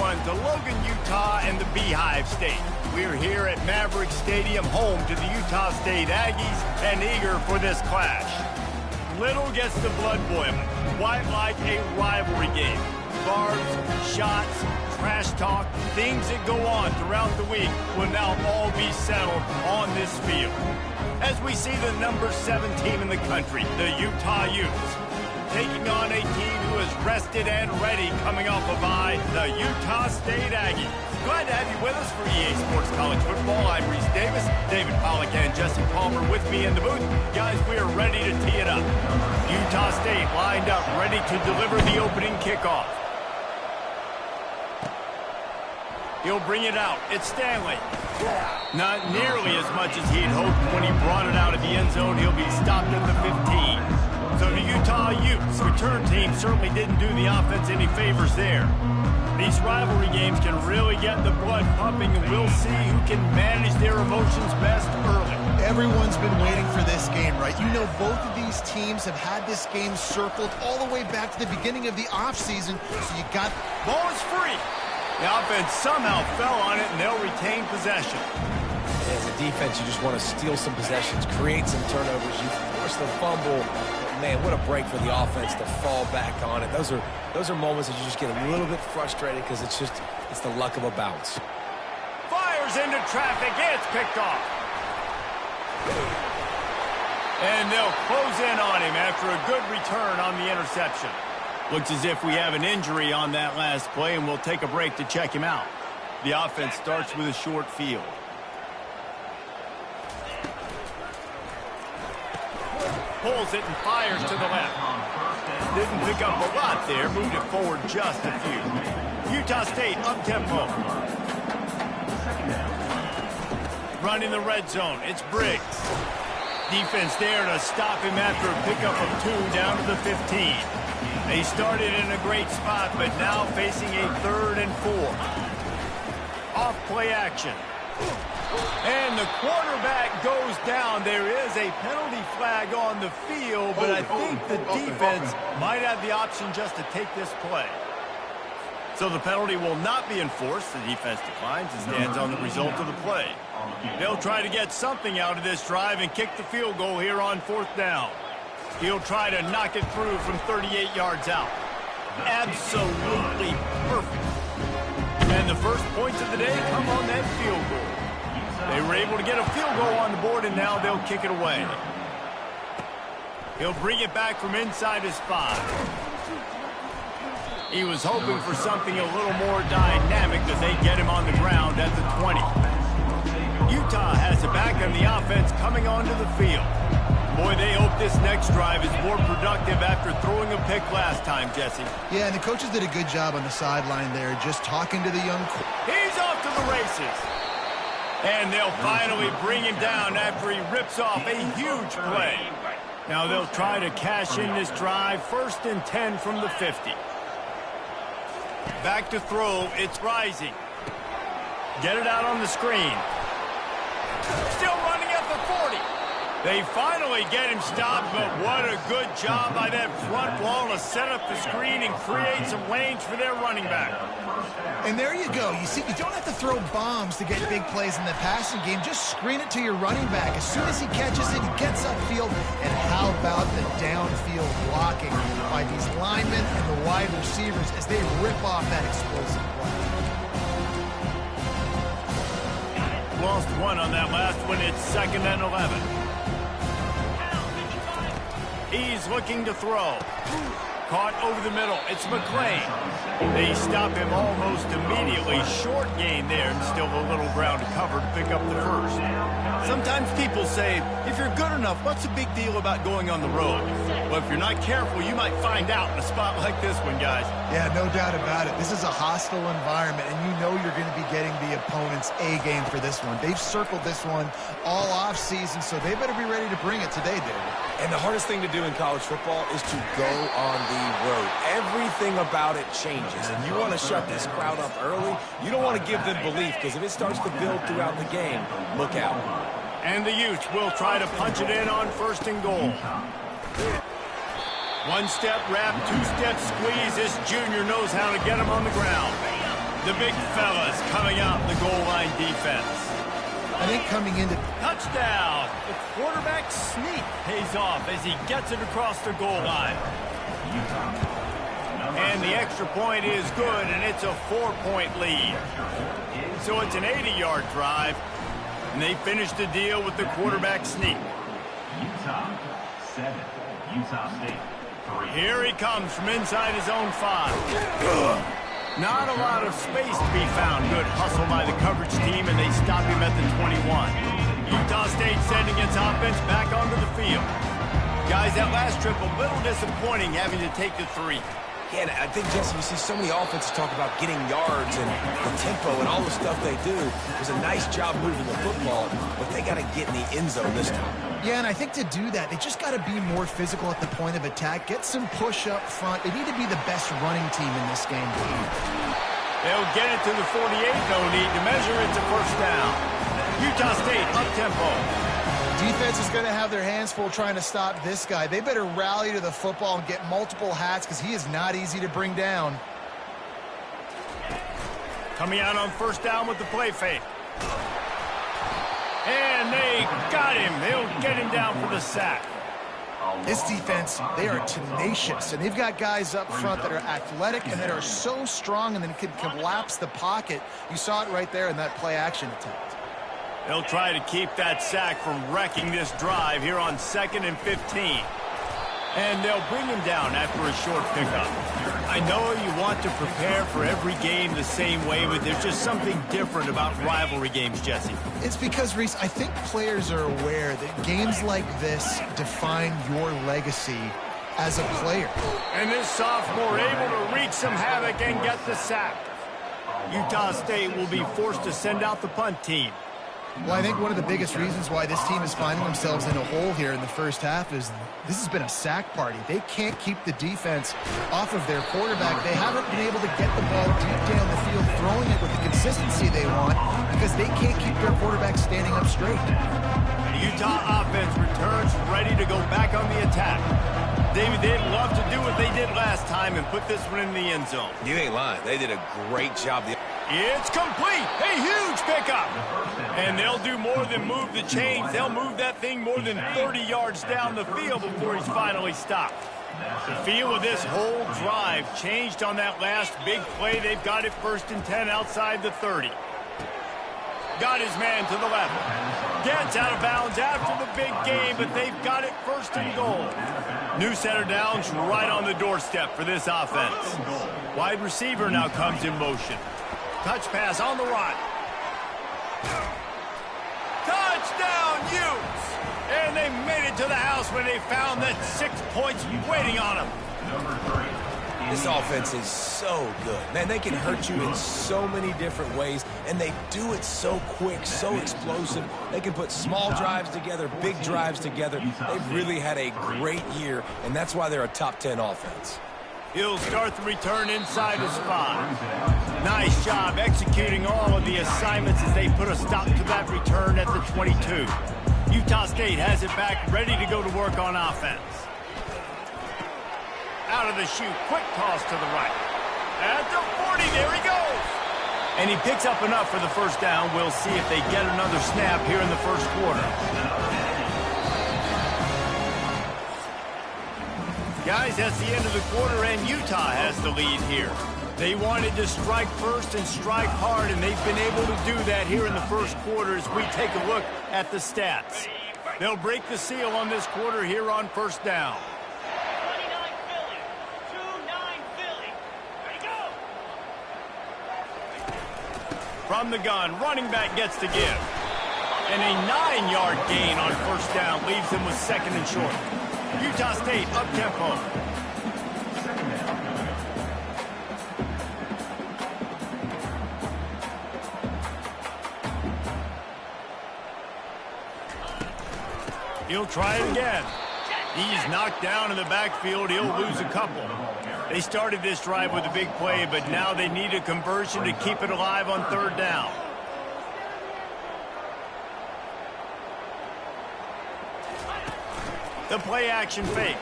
one to Logan, Utah and the Beehive State. We're here at Maverick Stadium, home to the Utah State Aggies, and eager for this clash. Little gets the blood boiling, quite like a rivalry game. Barbs, shots, trash talk, things that go on throughout the week will now all be settled on this field. As we see the number 7 team in the country, the Utah Utes, taking on a team who is rested and ready coming off a bye, the Utah State Aggies. Glad to have you with us for EA Sports College Football. I'm Reese Davis, David Pollack and Jesse Palmer with me in the booth. Guys, we are ready to tee it up. Utah State lined up, ready to deliver the opening kickoff. He'll bring it out. It's Stanley. Not nearly as much as he'd hoped. When he brought it out of the end zone, he'll be stopped at the 15. So the Utah Utes return team certainly didn't do the offense any favors there. These rivalry games can really get the blood pumping, and we'll see who can manage their emotions best early. Everyone's been waiting for this game, right? You know, both of these teams have had this game circled all the way back to the beginning of the offseason, so you got... Ball is free. The offense somehow fell on it, and they'll retain possession. As a defense, you just want to steal some possessions, create some turnovers. You force the fumble. Man, what a break for the offense to fall back on it. Those are moments that you just get a little bit frustrated because it's the luck of a bounce. Fires into traffic. It's picked off. And they'll close in on him after a good return on the interception. Looks as if we have an injury on that last play, and we'll take a break to check him out. The offense starts with a short field. Pulls it and fires to the left. Didn't pick up a lot there, moved it forward just a few. Utah State up-tempo. Running the red zone, it's Briggs. Defense there to stop him after a pickup of 2 down to the 15. They started in a great spot, but now facing a 3rd and 4. Off play action. And the quarterback goes down. There is a penalty flag on the field, but I think the defense might have the option just to take this play. So the penalty will not be enforced. The defense declines and stands on the result of the play. They'll try to get something out of this drive and kick the field goal here on 4th down. He'll try to knock it through from 38 yards out. Absolutely perfect. And the first points of the day come on that field goal. They were able to get a field goal on the board, and now they'll kick it away. He'll bring it back from inside his 5. He was hoping for something a little more dynamic as they get him on the ground at the 20. Utah has it back on the offense coming onto the field. Boy, they hope this next drive is more productive after throwing a pick last time, Jesse. Yeah, and the coaches did a good job on the sideline there, just talking to the young... He's off to the races. And they'll finally bring him down after he rips off a huge play. Now they'll try to cash in this drive. 1st and 10 from the 50. Back to throw. It's Rising. Get it out on the screen. Still running at the 40. They finally get him stopped, but what a good job by that front wall to set up the screen and create some lanes for their running back. And there you go. You see, you don't have to throw bombs to get big plays in the passing game. Just screen it to your running back. As soon as he catches it, he gets upfield. And how about the downfield blocking by these linemen and the wide receivers as they rip off that explosive play. Lost 1 on that last one. It's 2nd and 11. He's looking to throw. Caught over the middle. It's McClain. They stop him almost immediately. Short gain there, and still a little ground to cover to pick up the 1st. Sometimes people say, if you're good enough, what's the big deal about going on the road? Well, if you're not careful, you might find out in a spot like this one, guys. Yeah, no doubt about it. This is a hostile environment, and you know you're going to be getting the opponent's A game for this one. They've circled this one all offseason, so they better be ready to bring it today, David. And the hardest thing to do in college football is to go on the road. Everything about it changes, and you want to shut this crowd up early. You don't want to give them belief, because if it starts to build throughout the game, look out. And the Utes will try to punch it in on 1st and goal. 1-step wrap, 2-step squeeze. This junior knows how to get him on the ground. The big fellas coming out in the goal line defense. I think coming into... Touchdown! The quarterback sneak pays off as he gets it across the goal line. And the extra point is good, and it's a 4-point lead. So it's an 80-yard drive, and they finish the deal with the quarterback sneak. Utah 7, Utah State 3. Here he comes from inside his own 5. Not a lot of space to be found. Good hustle by the coverage team, and they stop him at the 21. Utah State sending its offense back onto the field. Guys, that last trip a little disappointing having to take the 3. Yeah, and I think, Jesse, you see so many offenses talk about getting yards and the tempo and all the stuff they do. It was a nice job moving the football, but they got to get in the end zone this time. Yeah, and I think to do that, they just got to be more physical at the point of attack, get some push up front. They need to be the best running team in this game. They'll get it to the 48, no need to measure it to first down. Utah State up-tempo. Defense is going to have their hands full trying to stop this guy. They better rally to the football and get multiple hats because he is not easy to bring down. Coming out on first down with the play fake. And they got him. They'll get him down for the sack. This defense, they are tenacious, and they've got guys up front that are athletic and that are so strong and then can collapse the pocket. You saw it right there in that play-action attempt. They'll try to keep that sack from wrecking this drive here on 2nd and 15. And they'll bring him down after a short pickup. I know you want to prepare for every game the same way, but there's just something different about rivalry games, Jesse. It's because, Reese, I think players are aware that games like this define your legacy as a player. And this sophomore able to wreak some havoc and get the sack. Utah State will be forced to send out the punt team. Well, I think one of the biggest reasons why this team is finding themselves in a hole here in the first half is this has been a sack party. They can't keep the defense off of their quarterback. They haven't been able to get the ball deep down the field, throwing it with the consistency they want because they can't keep their quarterback standing up straight. The Utah offense returns ready to go back on the attack. David, they'd love to do what they did last time and put this one in the end zone. You ain't lying. They did a great job. It's complete. A huge pickup. And they'll do more than move the chains. They'll move that thing more than 30 yards down the field before he's finally stopped. The feel of this whole drive changed on that last big play. They've got it 1st and 10 outside the 30. Got his man to the left. Gets out of bounds after the big game, but they've got it 1st and goal. New center downs right on the doorstep for this offense. Wide receiver now comes in motion. Touch pass on the run. Touchdown, Utes! And they made it to the house when they found that 6 points waiting on them. This offense is so good. Man, they can hurt you in so many different ways, and they do it so quick, so explosive. They can put small drives together, big drives together. They've really had a great year, and that's why they're a top 10 offense. He'll start the return inside his spot. Nice job executing all of the assignments as they put a stop to that return at the 22. Utah State has it back, ready to go to work on offense. Out of the chute, quick toss to the right. At the 40, there he goes. And he picks up enough for the first down. We'll see if they get another snap here in the first quarter. Guys, that's the end of the quarter, and Utah has the lead here. They wanted to strike first and strike hard, and they've been able to do that here in the first quarter as we take a look at the stats. They'll break the seal on this quarter here on first down. 29 Philly. 2-9 Philly. Ready, go! From the gun, running back gets to give. And a 9-yard gain on first down leaves them with 2nd and short. Utah State up-tempo. He'll try it again. He's knocked down in the backfield. He'll lose a couple. They started this drive with a big play, but now they need a conversion to keep it alive on 3rd down. The play-action fake.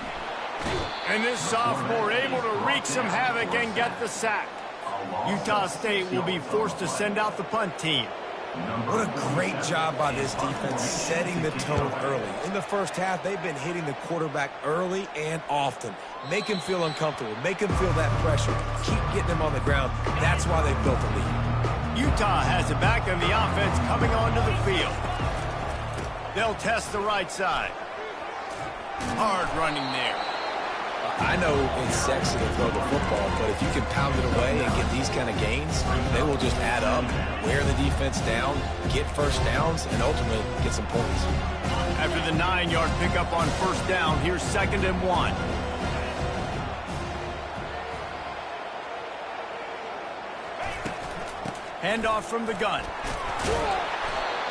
And this sophomore able to wreak some havoc and get the sack. Utah State will be forced to send out the punt team. What a great job by this defense setting the tone early. In the first half, they've been hitting the quarterback early and often. Make him feel uncomfortable. Make him feel that pressure. Keep getting him on the ground. That's why they built the lead. Utah has it back on the offense coming onto the field. They'll test the right side. Hard running there. I know it's sexy to throw the football, but if you can pound it away and get these kind of gains, they will just add up, wear the defense down, get first downs, and ultimately get some points. After the 9-yard pickup on first down, here's 2nd and 1. Handoff from the gun.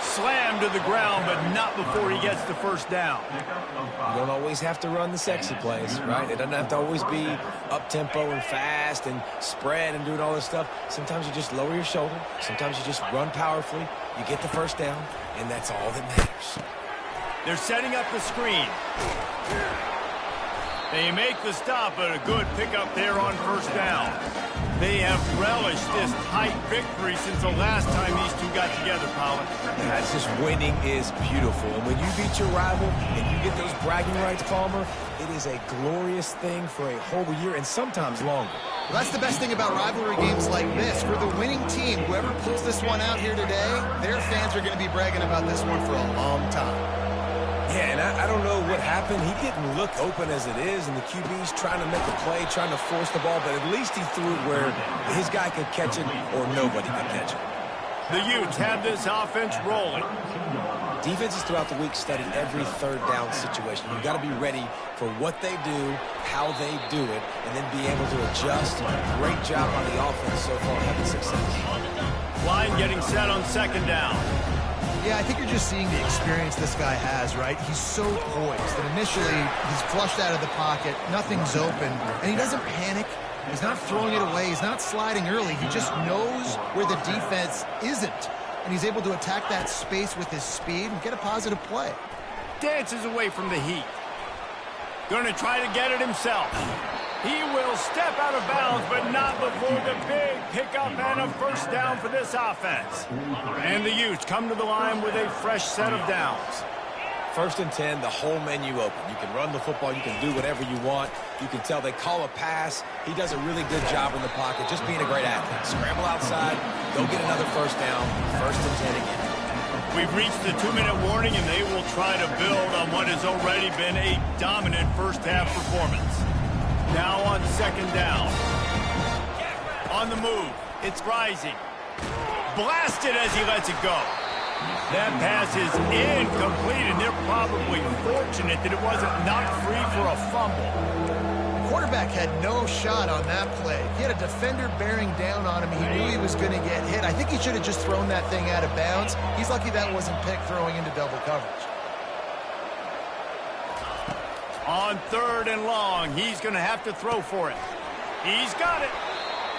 Slammed to the ground, but not before he gets the first down. You don't always have to run the sexy plays, right? It doesn't have to always be up-tempo and fast and spread and doing all this stuff. Sometimes you just lower your shoulder. Sometimes you just run powerfully. You get the first down, and that's all that matters. They're setting up the screen. They make the stop, but a good pickup there on first down. They have relished this tight victory since the last time these two got together, Pollard. That's just winning is beautiful. And when you beat your rival and you get those bragging rights, Palmer, it is a glorious thing for a whole year and sometimes longer. Well, that's the best thing about rivalry games like this. For the winning team, whoever pulls this one out here today, their fans are going to be bragging about this one for a long time. Yeah, and I don't know what happened. He didn't look open as it is, and the QB's trying to make a play, trying to force the ball, but at least he threw it where his guy could catch it or nobody could catch it. The Utes have this offense rolling. Defenses throughout the week study every third down situation. You've got to be ready for what they do, how they do it, and then be able to adjust. Great job on the offense so far having success. Line getting set on 2nd down. Yeah, I think you're just seeing the experience this guy has, right? He's so poised that initially he's flushed out of the pocket, nothing's open, and he doesn't panic. He's not throwing it away. He's not sliding early. He just knows where the defense isn't, and he's able to attack that space with his speed and get a positive play. Dances away from the heat. Going to try to get it himself. He will step out of bounds, but not before the big pickup and a first down for this offense. And the Utes come to the line with a fresh set of downs. 1st and 10, the whole menu open. You can run the football. You can do whatever you want. You can tell they call a pass. He does a really good job in the pocket, just being a great athlete. Scramble outside, go get another first down, 1st and 10 again. We've reached the 2-minute warning, and they will try to build on what has already been a dominant first-half performance. Now on 2nd down. On the move. It's rising. Blasted as he lets it go. That pass is incomplete, and they're probably fortunate that it wasn't knocked free for a fumble. The quarterback had no shot on that play. He had a defender bearing down on him. He knew he was going to get hit. I think he should have just thrown that thing out of bounds. He's lucky that wasn't picked throwing into double coverage. On 3rd and long, he's going to have to throw for it. He's got it.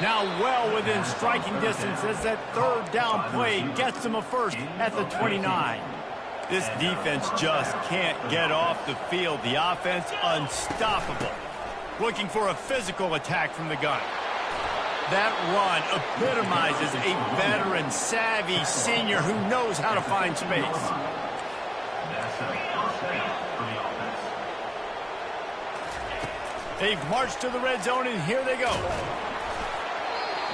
Now well within striking distance as that 3rd down play gets him a first at the 29. This defense just can't get off the field. The offense unstoppable. Looking for a physical attack from the gun. That run epitomizes a veteran, savvy senior who knows how to find space. They've marched to the red zone, and here they go.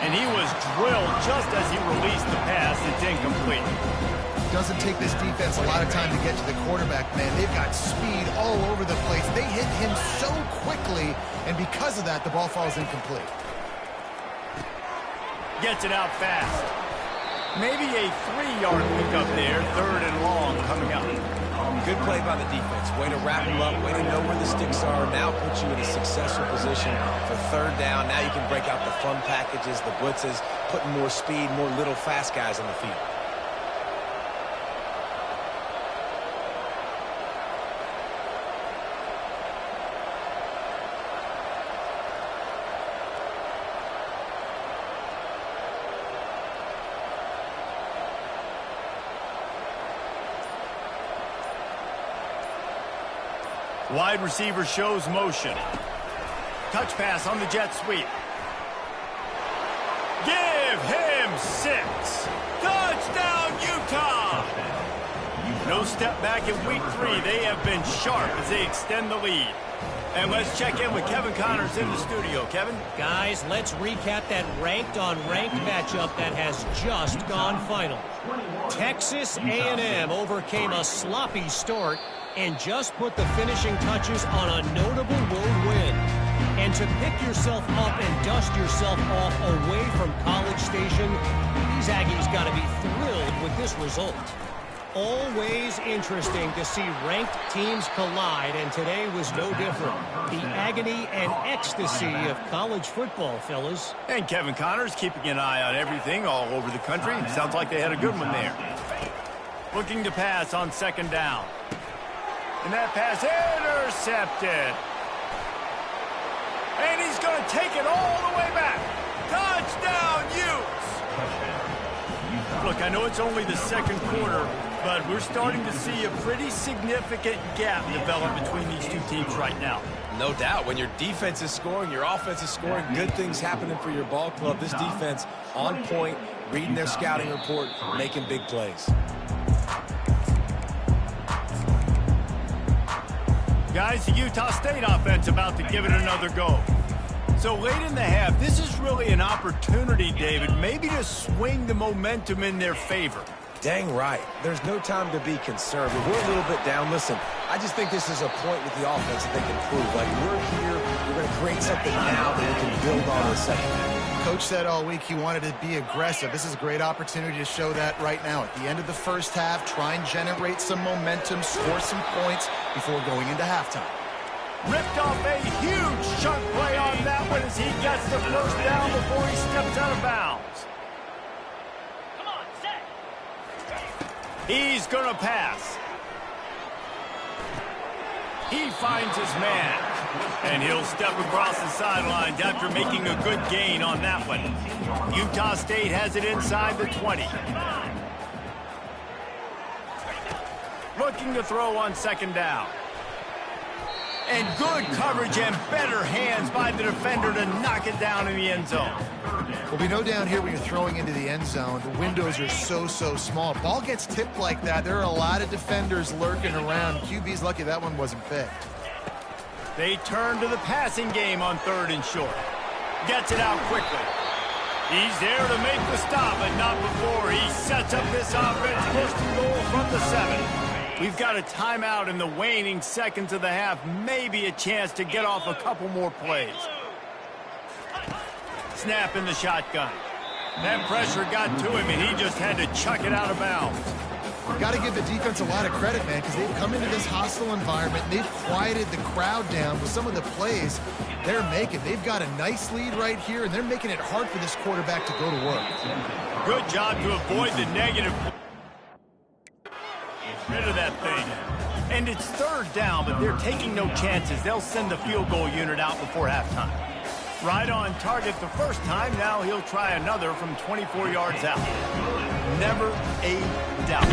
And he was drilled just as he released the pass. It's incomplete. Doesn't take this defense a lot of time to get to the quarterback, man. They've got speed all over the place. They hit him so quickly, and because of that, the ball falls incomplete. Gets it out fast. Maybe a 3-yard pickup there. 3rd and long coming up. Good play by the defense. Way to wrap him up. Way to know where the sticks are. Now puts you in a successful position for 3rd down. Now you can break out the fun packages, the blitzes, putting more speed, more little fast guys on the field. Wide receiver shows motion. Touch pass on the jet sweep. Give him 6. Touchdown, Utah! No step back in week 3. They have been sharp as they extend the lead. And let's check in with Kevin Connors in the studio. Kevin? Guys, let's recap that ranked-on-ranked matchup that has just gone final. Texas A&M overcame a sloppy start and just put the finishing touches on a notable road win. And to pick yourself up and dust yourself off away from College Station, these Aggies got to be thrilled with this result. Always interesting to see ranked teams collide, and today was no different. The agony and ecstasy of college football, fellas. And Kevin Connors keeping an eye on everything all over the country. Sounds like they had a good one there. Looking to pass on 2nd down. And that pass intercepted. And he's going to take it all the way back. Touchdown, Utes! Look, I know it's only the 2nd quarter, but we're starting to see a pretty significant gap develop between these two teams right now. No doubt. When your defense is scoring, your offense is scoring, good things happening for your ball club. This defense on point, reading their scouting report, making big plays. Guys, the Utah State offense about to give it another go. So late in the half, this is really an opportunity, David, maybe to swing the momentum in their favor. Dang right. There's no time to be conservative. We're a little bit down. Listen, I just think this is a point with the offense that they can prove. Like, we're here, we're going to create something now that we can build on in the second half. Coach said all week he wanted to be aggressive. This is a great opportunity to show that right now. At the end of the first half, try and generate some momentum, score some points before going into halftime. Ripped off a huge chunk play on that one as he gets the first down before he steps out of bounds. Come on, set. He's going to pass. He finds his man. And he'll step across the sidelines after making a good gain on that one. Utah State has it inside the 20. Looking to throw on 2nd down. And good coverage and better hands by the defender to knock it down in the end zone. Well, we know down here when you're throwing into the end zone, the windows are so small. Ball gets tipped like that. There are a lot of defenders lurking around. QB's lucky that one wasn't picked. They turn to the passing game on 3rd and short. Gets it out quickly. He's there to make the stop, but not before he sets up this offense. 1st and goal from the 7. We've got a timeout in the waning seconds of the half. Maybe a chance to get off a couple more plays. Snap in the shotgun. That pressure got to him, and he just had to chuck it out of bounds. Got to give the defense a lot of credit, man, because they've come into this hostile environment. They've quieted the crowd down with some of the plays they're making. They've got a nice lead right here, and they're making it hard for this quarterback to go to work. Good job to avoid the negative. Rid of that thing. And it's 3rd down, but they're taking no chances. They'll send the field goal unit out before halftime. Right on target the first time. Now he'll try another from 24 yards out. Never a doubt.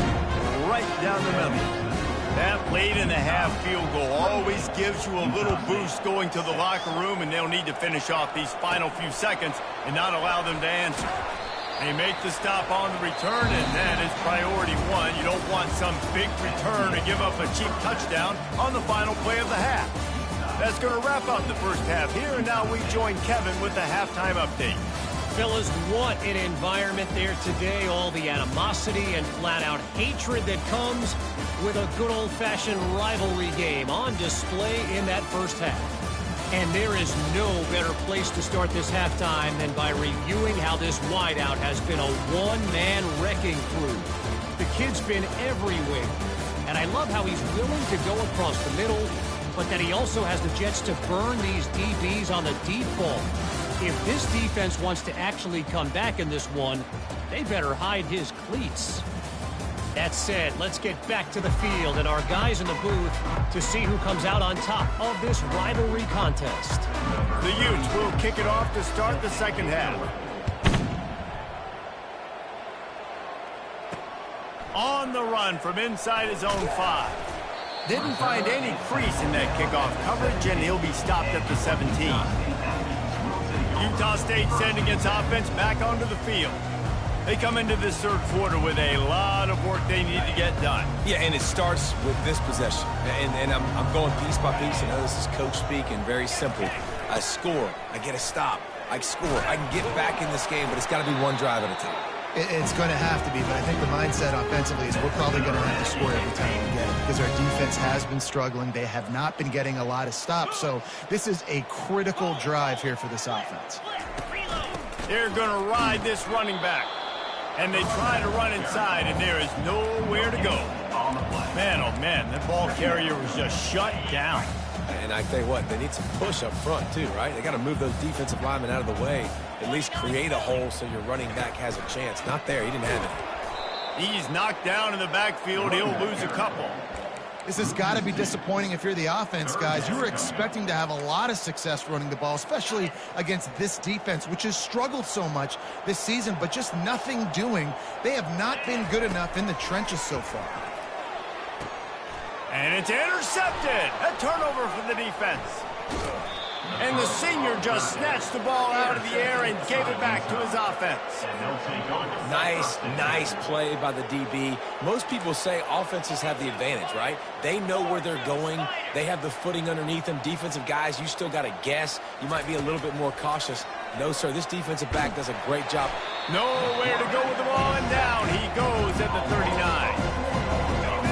Right down the middle. That late in the half field goal always gives you a little boost going to the locker room, and they'll need to finish off these final few seconds and not allow them to answer. They make the stop on the return, and that is priority 1. You don't want some big return to give up a cheap touchdown on the final play of the half. That's going to wrap up the first half here, and now we join Kevin with the halftime update. Fellas, what an environment there today. All the animosity and flat-out hatred that comes with a good old-fashioned rivalry game on display in that first half. And there is no better place to start this halftime than by reviewing how this wideout has been a one-man wrecking crew. The kid's been everywhere. And I love how he's willing to go across the middle, but that he also has the jets to burn these DBs on the deep ball. If this defense wants to actually come back in this one, they better hide his cleats. That said, let's get back to the field and our guys in the booth to see who comes out on top of this rivalry contest. The Utes will kick it off to start the second half. On the run from inside his own 5. Didn't find any crease in that kickoff coverage, and he'll be stopped at the 17. Utah State sending its offense back onto the field. They come into this third quarter with a lot of work they need to get done. Yeah, and it starts with this possession. And I'm going piece by piece. I know this is coach speak and very simple. I score. I get a stop. I score. I can get back in this game, but it's got to be one drive at a time. It's going to have to be, but I think the mindset offensively is we're probably going to have to score every time we get it because our defense has been struggling. They have not been getting a lot of stops, so this is a critical drive here for this offense. They're going to ride this running back. And they try to run inside, and there is nowhere to go. Man, oh man, that ball carrier was just shut down. And I tell you what, they need some push up front too, right? They got to move those defensive linemen out of the way, at least create a hole so your running back has a chance. Not there, he didn't have it. He's knocked down in the backfield. He'll lose a couple. This has got to be disappointing if you're the offense, guys. You were expecting to have a lot of success running the ball, especially against this defense, which has struggled so much this season, but just nothing doing. They have not been good enough in the trenches so far. And it's intercepted. A turnover for the defense. And the senior just snatched the ball out of the air and gave it back to his offense. Nice play by the DB. Most people say offenses have the advantage, right? They know where they're going. They have the footing underneath them. Defensive guys, you still got to guess. You might be a little bit more cautious. No, sir, this defensive back does a great job. Nowhere to go with the ball, and down he goes at the 39.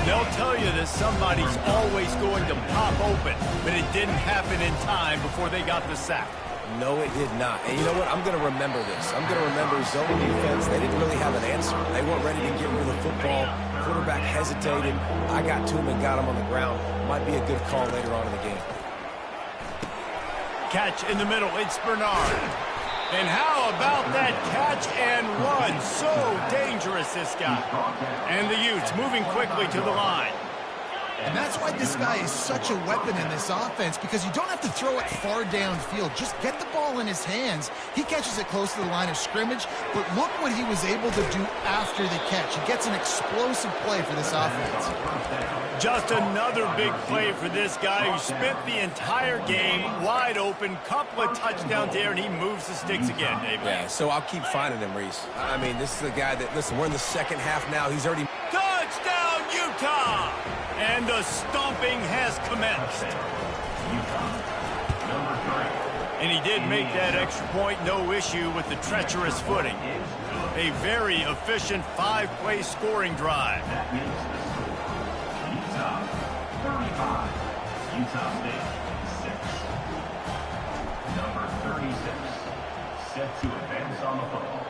They'll tell you that somebody's always going to pop open, but it didn't happen in time before they got the sack. No, it did not. And you know what? I'm going to remember this. I'm going to remember zone defense. They didn't really have an answer. They weren't ready to get rid of the football. Quarterback hesitated. I got to him and got him on the ground. Might be a good call later on in the game. Catch in the middle. It's Bernard. And how about that catch and run? So dangerous, this guy. And the Utes moving quickly to the line. And that's why this guy is such a weapon in this offense, because you don't have to throw it far downfield. Just get the ball in his hands. He catches it close to the line of scrimmage, but look what he was able to do after the catch. He gets an explosive play for this offense. Just another big play for this guy who spent the entire game wide open. Couple of touchdowns there, and he moves the sticks again, David. Yeah, so I'll keep finding him, Reese. I mean, this is the guy that, listen, we're in the second half now. He's already... Touchdown, Utah! And the stomping has commenced. And he did make that extra point, no issue with the treacherous footing. A very efficient 5-play scoring drive. Utah 35, Utah State 6. Number 36, set to advance on the football.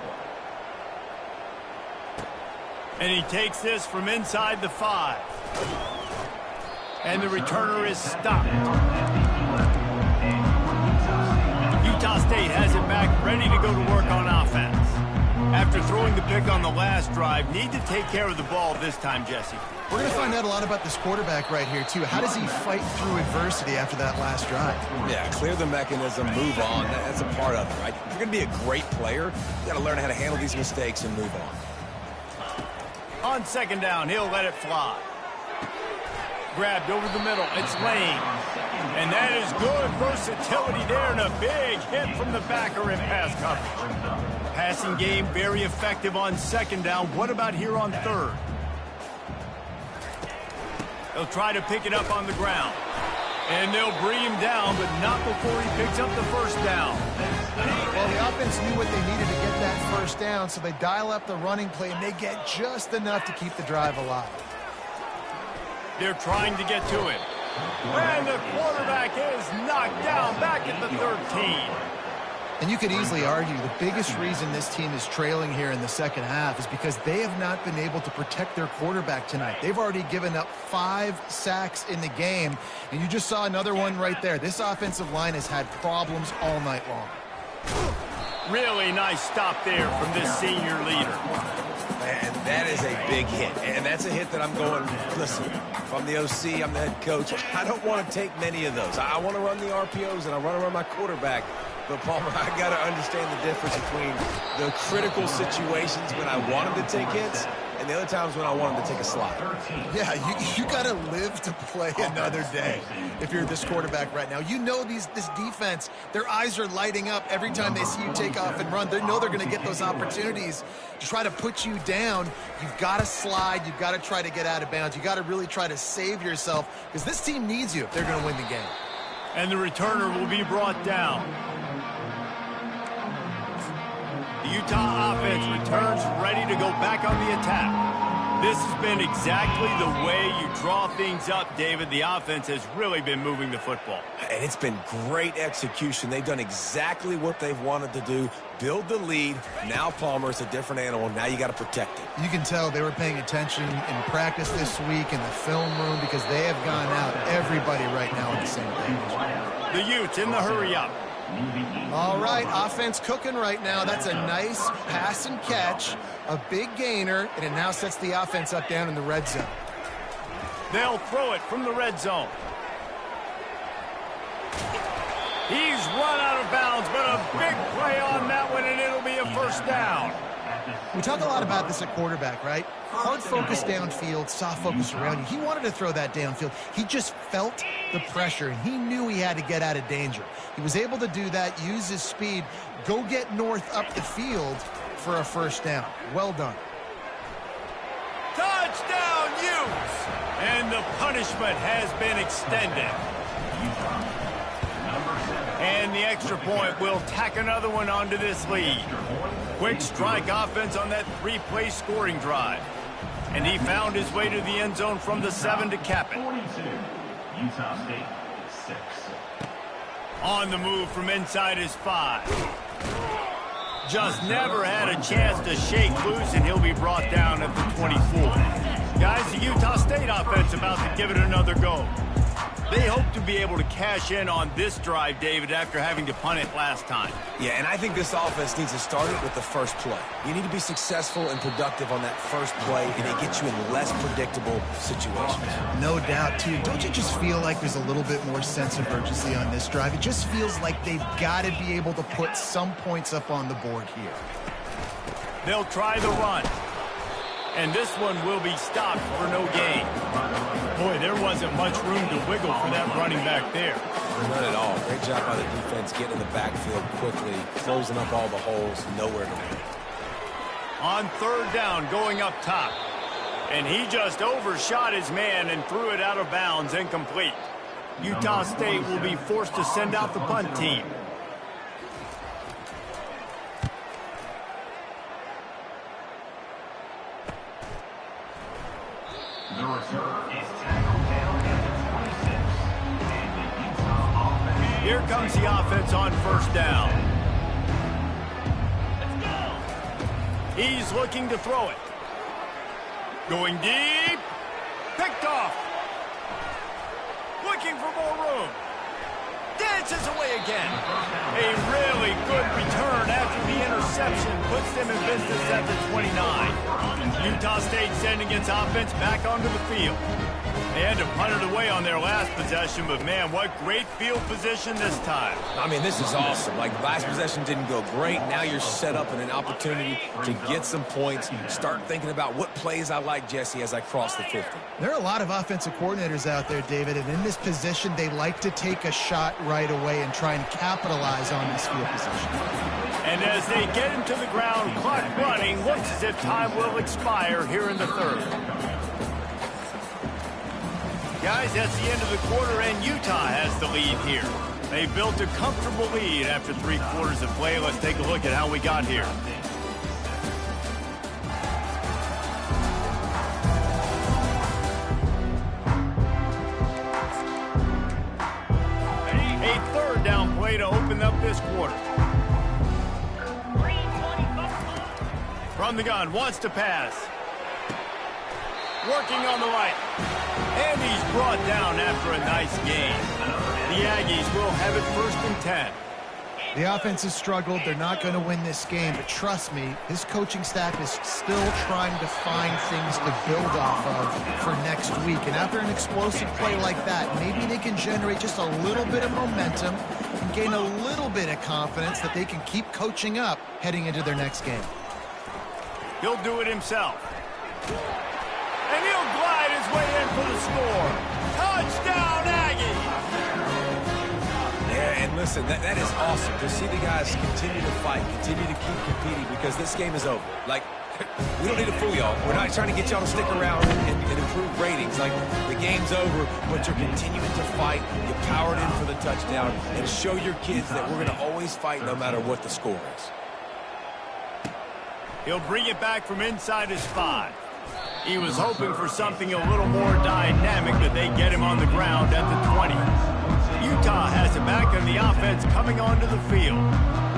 And he takes this from inside the 5. And the returner is stopped. Utah State has it back, ready to go to work on offense. After throwing the pick on the last drive, need to take care of the ball this time, Jesse. We're going to find out a lot about this quarterback right here, too. How does he fight through adversity after that last drive? Yeah, clear the mechanism, move on. That's a part of it, right? If you're going to be a great player, you got to learn how to handle these mistakes and move on. On second down, he'll let it fly. Grabbed over the middle. It's Lane. And that is good versatility there, and a big hit from the backer in pass coverage. Passing game very effective on second down. What about here on third? They'll try to pick it up on the ground. And they'll bring him down, but not before he picks up the first down. Well, the offense knew what they needed to get that first down, so they dial up the running play, and they get just enough to keep the drive alive. They're trying to get to him. And the quarterback is knocked down back at the 13. And you could easily argue the biggest reason this team is trailing here in the second half is because they have not been able to protect their quarterback tonight. They've already given up 5 sacks in the game, and you just saw another one right there. This offensive line has had problems all night long. Really nice stop there from this senior leader. And that is a big hit. And that's a hit that I'm going, listen, if I'm the OC, I'm the head coach, I don't want to take many of those. I want to run the RPOs, and I want to run my quarterback. But, Palmer, I got to understand the difference between the critical situations when I want him to take hits and the other times when I want him to take a slide. Yeah, you got to live to play another day if you're this quarterback right now. You know this defense, their eyes are lighting up every time they see you take off and run. They know they're going to get those opportunities to try to put you down. You've got to slide. You've got to try to get out of bounds. You've got to really try to save yourself because this team needs you if they're going to win the game. And the returner will be brought down. The Utah offense returns ready to go back on the attack. This has been exactly the way you draw things up, David. The offense has really been moving the football. And it's been great execution. They've done exactly what they've wanted to do. Build the lead. Now Palmer's a different animal. Now you got to protect it. You can tell they were paying attention in practice this week in the film room because they have gone out, everybody right now on the same page. The Utes in the hurry up. All right, offense cooking right now. That's a nice pass and catch, a big gainer, and it now sets the offense up down in the red zone. They'll throw it from the red zone. He's run out of bounds, but a big play on that one, and it'll be a first down. We talk a lot about this at quarterback, right? Hard focus downfield, soft focus around you. He wanted to throw that downfield. He just felt the pressure, and he knew he had to get out of danger. He was able to do that, use his speed, go get north up the field for a first down. Well done. Touchdown, Utes! And the punishment has been extended. And the extra point will tack another one onto this lead. Quick strike offense on that three-play scoring drive. And he found his way to the end zone from the 7 to cap it. 42, Utah State, 6. On the move from inside his 5. Just never had a chance to shake loose, and he'll be brought down at the 24. Guys, the Utah State offense about to give it another go. They hope to be able to cash in on this drive, David, after having to punt it last time. Yeah, and I think this offense needs to start it with the first play. You need to be successful and productive on that first play, and it gets you in less predictable situations. No doubt, too. Don't you just feel like there's a little bit more sense of urgency on this drive? It just feels like they've got to be able to put some points up on the board here. They'll try the run. And this one will be stopped for no gain. Boy, there wasn't much room to wiggle for that running back there. None at all. Great job by the defense getting in the backfield quickly, closing up all the holes, nowhere to go. On third down, going up top. And he just overshot his man and threw it out of bounds, incomplete. Utah State will be forced to send out the punt team. The return is tackled down at the 26. And the Utah offense. Here comes the offense on first down. Let's go. He's looking to throw it. Going deep. Picked off. Looking for more room. Dances away again. A really good return after the interception puts them in business at the 29. Utah State sending its offense back onto the field. They had to punt it away on their last possession, but man, what great field position this time. I mean, this is awesome. Like, last possession didn't go great. Now you're set up in an opportunity to get some points. Start thinking about what plays I like, Jesse, as I cross the 50. There are a lot of offensive coordinators out there, David, and in this position, they like to take a shot right away and try and capitalize on this field position. And as they get into the ground, clock running, looks as if time will expire here in the third. Guys, that's the end of the quarter, and Utah has the lead here. They built a comfortable lead after 3 quarters of play. Let's take a look at how we got here. A third down play to open up this quarter. From the gun, wants to pass. Working on the right. And he's brought down after a nice gain. The Aggies will have it 1st and 10. The offense has struggled. They're not going to win this game, but trust me, his coaching staff is still trying to find things to build off of for next week. And after an explosive play like that, maybe they can generate just a little bit of momentum and gain a little bit of confidence that they can keep coaching up heading into their next game. He'll do it himself. And he'll glide his way in for the score. Touchdown, Aggies! Yeah, and listen, that is awesome to see the guys continue to fight, continue to keep competing, because this game is over. Like, we don't need to fool y'all. We're not trying to get y'all to stick around and improve ratings. Like, the game's over, but you're continuing to fight. You powered in for the touchdown, and show your kids that we're going to always fight no matter what the score is. He'll bring it back from inside his 5. He was hoping for something a little more dynamic, but they get him on the ground at the 20. Utah has it back on the offense coming onto the field.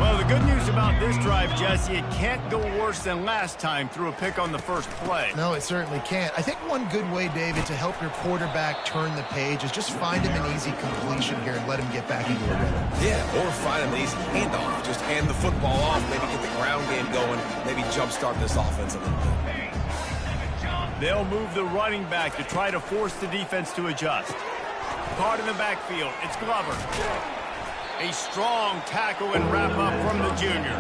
Well, the good news about this drive, Jesse, it can't go worse than last time through a pick on the first play. No, it certainly can't. I think one good way, David, to help your quarterback turn the page is just find him an easy completion here and let him get back into a rhythm. Yeah, or find him an easy handoff. Just hand the football off, maybe get the ground game going, maybe jumpstart this offense a little bit. They'll move the running back to try to force the defense to adjust. Caught in the backfield, it's Glover. A strong tackle and wrap-up from the junior.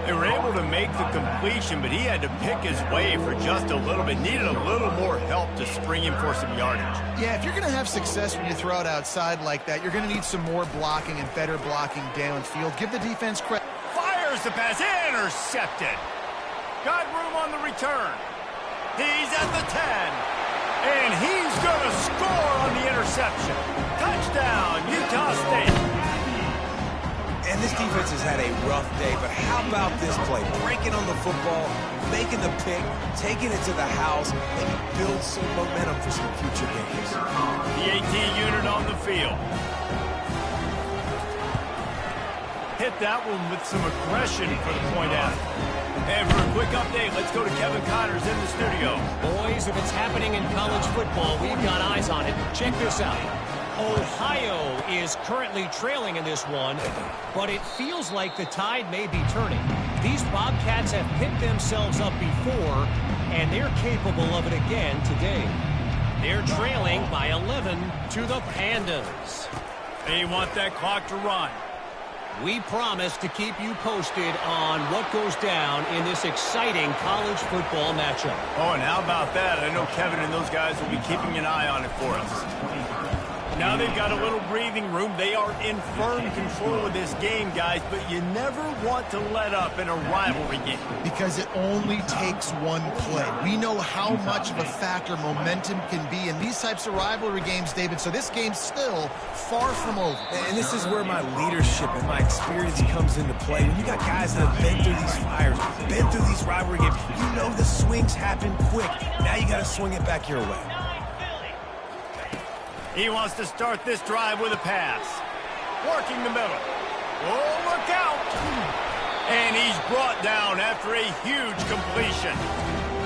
They were able to make the completion, but he had to pick his way for just a little bit. Needed a little more help to spring him for some yardage. Yeah, if you're going to have success when you throw it outside like that, you're going to need some more blocking and better blocking downfield. Give the defense credit. Fires the pass, intercepted. Got room on the return. He's at the 10. And he's going to score on the interception. Touchdown, Utah State. And this defense has had a rough day, but how about this play? Breaking on the football, making the pick, taking it to the house, and build some momentum for some future games. The 18 unit on the field. Hit that one with some aggression for the point after. And for a quick update, let's go to Kevin Connors in the studio. Boys, if it's happening in college football, we've got eyes on it. Check this out. Ohio is currently trailing in this one, but it feels like the tide may be turning. These Bobcats have picked themselves up before, and they're capable of it again today. They're trailing by 11 to the Pandas. They want that clock to run. We promise to keep you posted on what goes down in this exciting college football matchup. Oh, and how about that? I know Kevin and those guys will be keeping an eye on it for us. Now they've got a little breathing room. They are in firm control of this game, guys, but you never want to let up in a rivalry game. Because it only takes one play. We know how much of a factor momentum can be in these types of rivalry games, David, so this game's still far from over. And this is where my leadership and my experience comes into play. When you got guys that have been through these fires, been through these rivalry games, you know the swings happen quick. Now you got to swing it back your way. He wants to start this drive with a pass. Working the middle. Oh, look out! And he's brought down after a huge completion.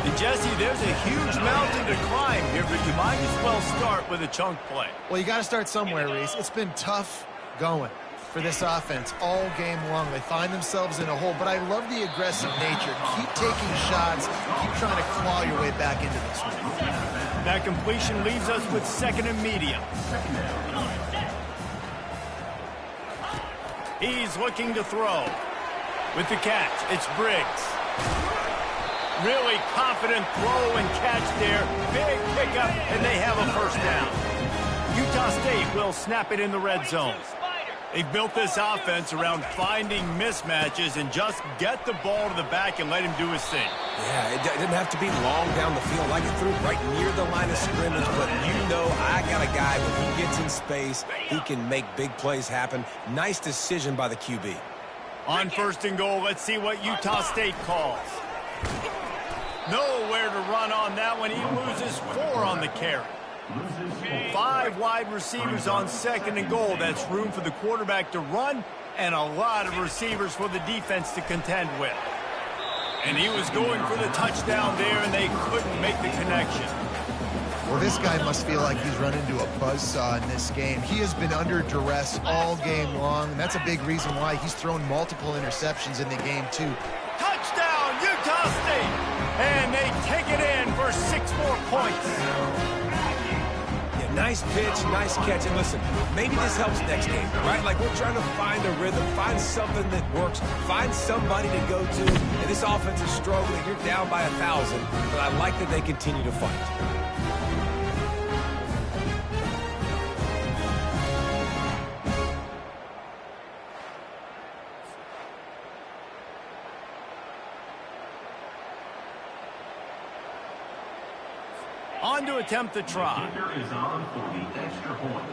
And Jesse, there's a huge mountain to climb here, but you might as well start with a chunk play. Well, you got to start somewhere, Reese. It's been tough going for this offense all game long. They find themselves in a hole, but I love the aggressive nature. Keep taking shots. Keep trying to claw your way back into this one. That completion leaves us with second and medium. He's looking to throw. With the catch, it's Briggs. Really confident throw and catch there. Big pickup, and they have a first down. Utah State will snap it in the red zone. They've built this offense around finding mismatches and just get the ball to the back and let him do his thing. Yeah, it didn't have to be long down the field. I get through right near the line of scrimmage, but you know I got a guy when he gets in space, he can make big plays happen. Nice decision by the QB. On first and goal, let's see what Utah State calls. Nowhere to run on that one. He loses 4 on the carry. 5 wide receivers on second and goal. That's room for the quarterback to run and a lot of receivers for the defense to contend with. And he was going for the touchdown there, and they couldn't make the connection. Well, this guy must feel like he's run into a buzzsaw in this game. He has been under duress all game long, and that's a big reason why he's thrown multiple interceptions in the game, too. Touchdown, Utah State! And they take it in for 6 more points. Nice pitch, nice catch. And listen, maybe this helps next game, right? Like we're trying to find a rhythm, find something that works, find somebody to go to. And this offense is struggling. You're down by 1,000, but I like that they continue to fight. On to attempt the try. Kicker is on for the extra point.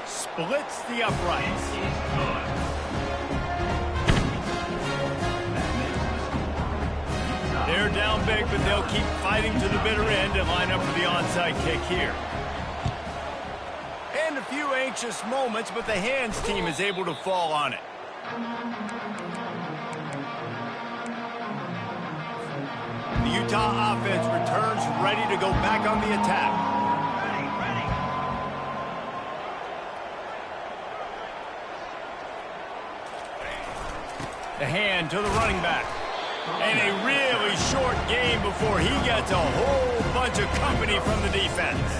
Splits the uprights. They're down big, but they'll keep fighting to the bitter end and line up for the onside kick here. And a few anxious moments, but the hands team is able to fall on it. The Utah offense returns ready to go back on the attack. The hand to the running back. And a really short game before he gets a whole bunch of company from the defense.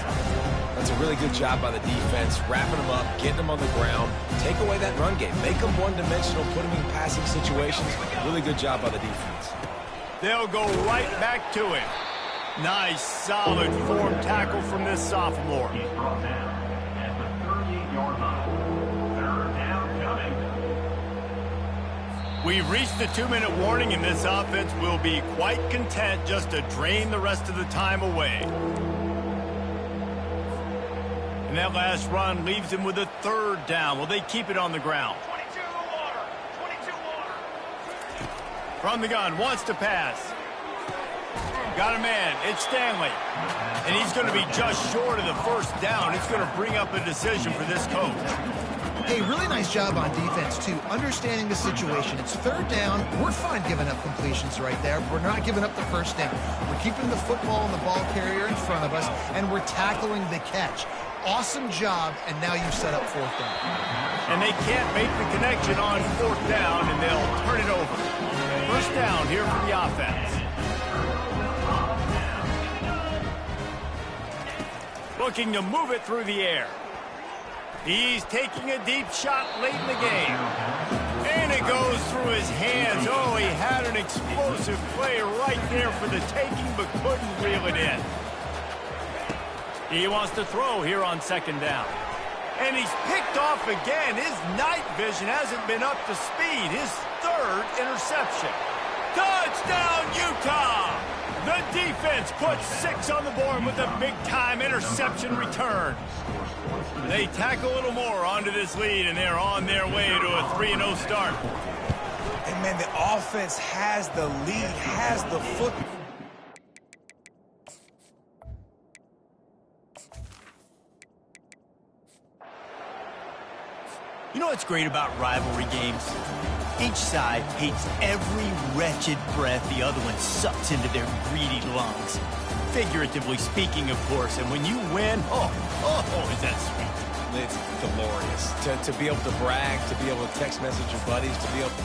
That's a really good job by the defense, wrapping them up, getting them on the ground, take away that run game, make them one-dimensional, put them in passing situations. Really good job by the defense. They'll go right back to him. Nice, solid form tackle from this sophomore. He's brought down at the 38-yard line. Third down coming. We've reached the 2-minute warning, and this offense will be quite content just to drain the rest of the time away. And that last run leaves him with a third down. Will they keep it on the ground? 22 water. 22 water. From the gun, wants to pass. Got a man, it's Stanley. And he's going to be just short of the first down. It's going to bring up a decision for this coach. Hey, really nice job on defense, too. Understanding the situation. It's third down. We're fine giving up completions right there. We're not giving up the first down. We're keeping the football and the ball carrier in front of us, and we're tackling the catch. Awesome job, and now you set up fourth down. And they can't make the connection on fourth down, and they'll turn it over. First down here for the offense. Looking to move it through the air. He's taking a deep shot late in the game. And it goes through his hands. Oh, he had an explosive play right there for the taking, but couldn't reel it in. He wants to throw here on second down. And he's picked off again. His night vision hasn't been up to speed. His third interception. Touchdown, Utah! The defense puts 6 on the board with a big-time interception return. They tack a little more onto this lead, and they're on their way to a 3-0 start. And, man, the offense has the lead, has the foot. You know what's great about rivalry games? Each side hates every wretched breath the other one sucks into their greedy lungs. Figuratively speaking, of course, and when you win, oh, is that sweet. It's glorious to be able to brag, to be able to text message your buddies, to be able to